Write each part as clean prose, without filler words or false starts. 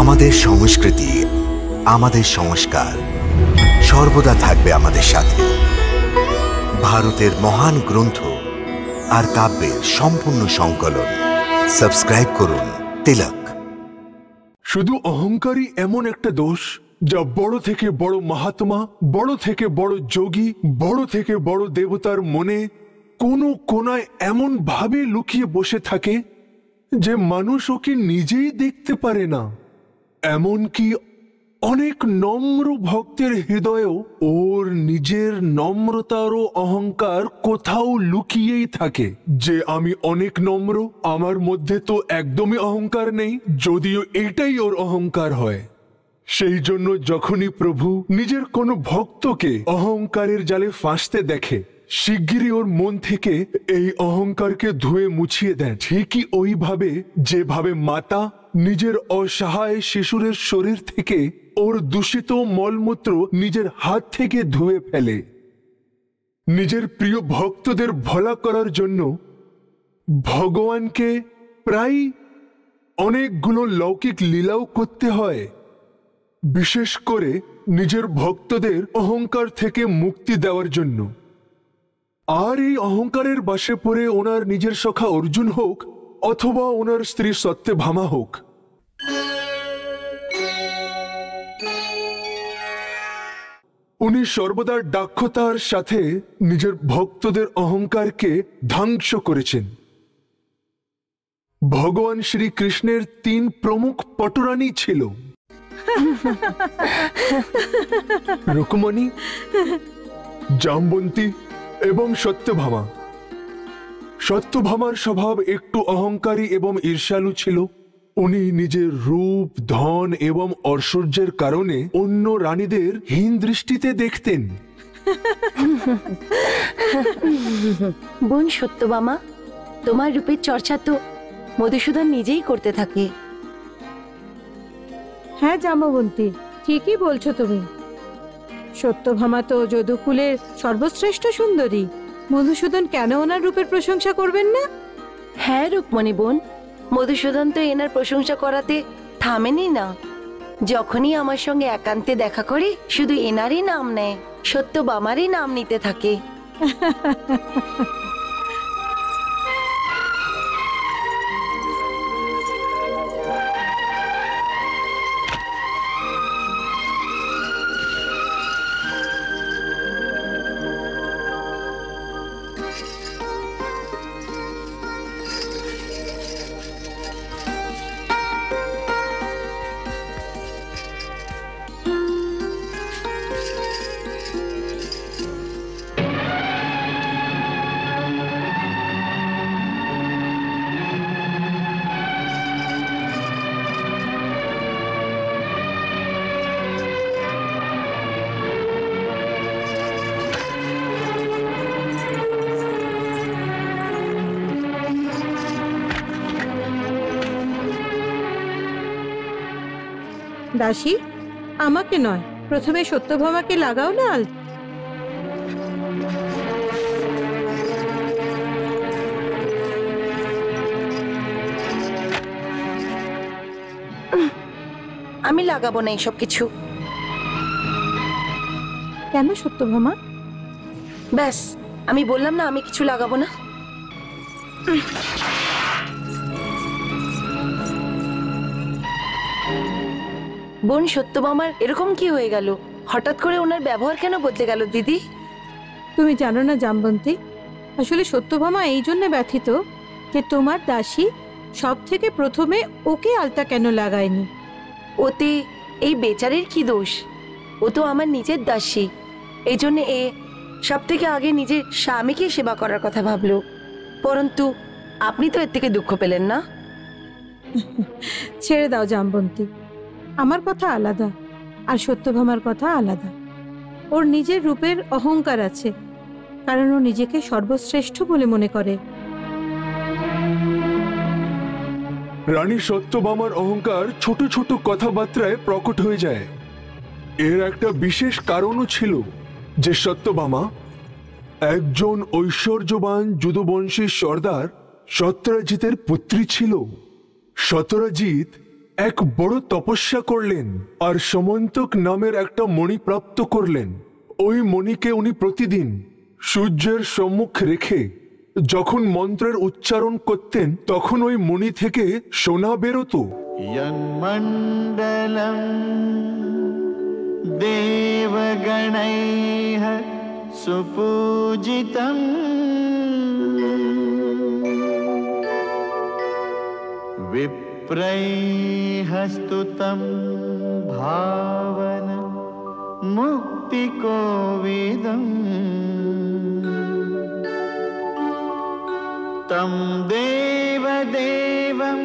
আমাদের সংস্কৃতি, আমাদের সংস্কার সর্বদা থাকবে আমাদের সাথে। ভারতের মহান গ্রন্থ আর কাব্যের সম্পূর্ণ সংকলন। সাবস্ক্রাইব করুন তিলক। শুধু অহংকারই এমন একটা দোষ যা বড় থেকে বড় মহাত্মা, বড় থেকে বড় যোগী, বড় থেকে বড় দেবতার মনে কোনো কোনায় এমন ভাবে লুকিয়ে বসে থাকে যে মানুষ ওকে নিজেই দেখতে পারে না। এমনকি অনেক নম্র ভক্তের হৃদয়েও ওর নিজের নম্রতার ও অহংকার কোথাও লুকিয়েই থাকে যে আমি অনেক নম্র, আমার মধ্যে তো একদমই অহংকার নেই, যদিও এটাই ওর অহংকার হয়। সেই জন্য যখনই প্রভু নিজের কোনো ভক্তকে অহংকারের জালে ফাঁসতে দেখে, শিগগিরই ওর মন থেকে এই অহংকারকে ধুয়ে মুছিয়ে দেন। ঠিকই ওইভাবে যেভাবে মাতা নিজের অসহায় শিশুরের শরীর থেকে ওর দূষিত মলমূত্র নিজের হাত থেকে ধুয়ে ফেলে। নিজের প্রিয় ভক্তদের ভলা করার জন্য ভগবানকে প্রায় অনেকগুলো লৌকিক লীলাও করতে হয়, বিশেষ করে নিজের ভক্তদের অহংকার থেকে মুক্তি দেওয়ার জন্য। আর এই অহংকারের বাসে পড়ে ওনার নিজের সখা অর্জুন হোক অথবা ওনার স্ত্রী সত্যভামা হোক, উনি সর্বদা দাক্ষতার সাথে নিজের ভক্তদের অহংকারকে ধ্বংস করেছেন। ভগবান শ্রীকৃষ্ণের 3 প্রমুখ পটুরানী ছিল, রুকমণি, জাম্বন্তী এবং সত্যভামা। সত্যভামার স্বভাব একটু অহংকারী এবং ঈর্ষালু ছিল। উনি নিজের রূপ, ধন এবং ঐশ্বর্যের কারণে অন্য রানীদের হীন দৃষ্টিতে দেখতেন। বোন সত্যভামা, তোমার রূপের চর্চা তো মধুসূদন নিজেই করতে থাকে। হ্যাঁ জাম্বন্তী, ঠিকই বলছো তুমি। সত্যভামা তো যদুকুলের সর্বশ্রেষ্ঠ সুন্দরী। মধুসূদন কেন ওনার রূপের প্রশংসা করবেন না? হ্যাঁ রুকমণি বোন, মধুসূদন তো এনার প্রশংসা করাতে থামেনি না। যখনই আমার সঙ্গে একান্তে দেখা করে শুধু এনারই নাম নেয়, সত্যভামারই নাম নিতে থাকে। দাসী, আমাকে নয়, প্রথমে সত্যভামাকে লাগাও না। আমি লাগাবো না এইসব কিছু। কেন সত্যভামা? ব্যাস, আমি বললাম না আমি কিছু লাগাবো না। বোন সত্যভামার এরকম কি হয়ে গেল? হঠাৎ করে ওনার ব্যবহার কেন বদলে গেল দিদি? তুমি জানো না জাম্বন্তী, আসলে সত্যভামা এই জন্য ব্যথিত যে তোমার দাসী সব থেকে প্রথমে ওকে আলতা কেন লাগায়নি। ওতে এই বেচারির কি দোষ? ও তো আমার নিজের দাসী, এই জন্য এ সব থেকে আগে নিজের স্বামীকে সেবা করার কথা ভাবলো। পরন্তু আপনি তো এর থেকে দুঃখ পেলেন না। ছেড়ে দাও জাম্বন্তী, আমার কথা আলাদা আর সত্যভামার কথা আলাদা। ওর নিজের রূপের অহংকার আছে, কারণ ও নিজেকে সর্বশ্রেষ্ঠ বলে মনে করে। রানী সত্যভামার অহংকার ছোট ছোট কথাবার্তায় প্রকট হয়ে যায়। এর একটা বিশেষ কারণও ছিল যে সত্যভামা একজন ঐশ্বর্যবান যদুবংশী সর্দার সত্যরাজিতের পুত্রী ছিল। সত্যরাজিত এক বড় তপস্যা করলেন আর সমন্তক নামের একটা মণি প্রাপ্ত করলেন। ওই মণিকে উনি প্রতিদিন সূর্যের সম্মুখ রেখে যখন মন্ত্রের উচ্চারণ করতেন তখন ওই মণি থেকে সোনা বেরোতো। यन्मण्डलं देवगणैः सुपूजितं विप्रैः स्तुतं भावन मुक्तिकोविदम् तं देवदेवं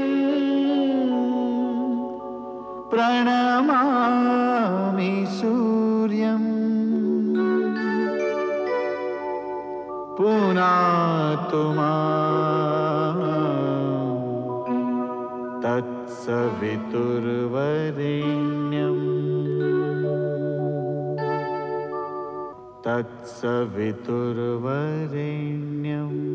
प्रणमामि सूर्यं पुनातु मां तत्सवितुर्वरेण्यम् तत्सवितुर्वरेण्यम्।